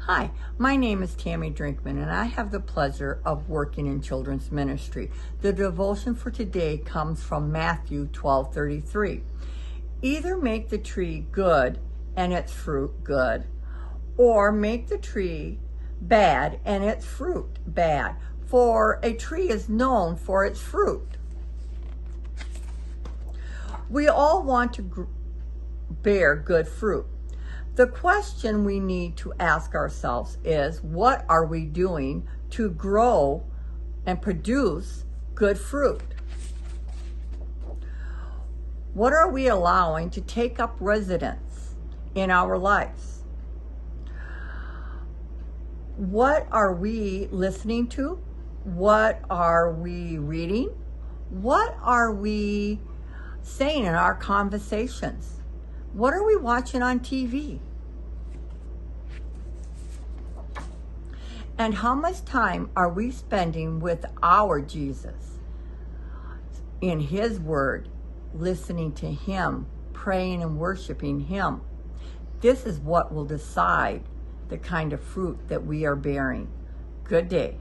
Hi, my name is Tammy Drinkman, and I have the pleasure of working in children's ministry. The devotion for today comes from Matthew 12:33. Either make the tree good and its fruit good, or make the tree bad and its fruit bad, for a tree is known for its fruit. We all want to bear good fruit. The question we need to ask ourselves is, what are we doing to grow and produce good fruit? What are we allowing to take up residence in our lives? What are we listening to? What are we reading? What are we saying in our conversations? What are we watching on TV? And how much time are we spending with our Jesus in His Word, listening to Him, praying and worshiping Him? This is what will decide the kind of fruit that we are bearing. Good day.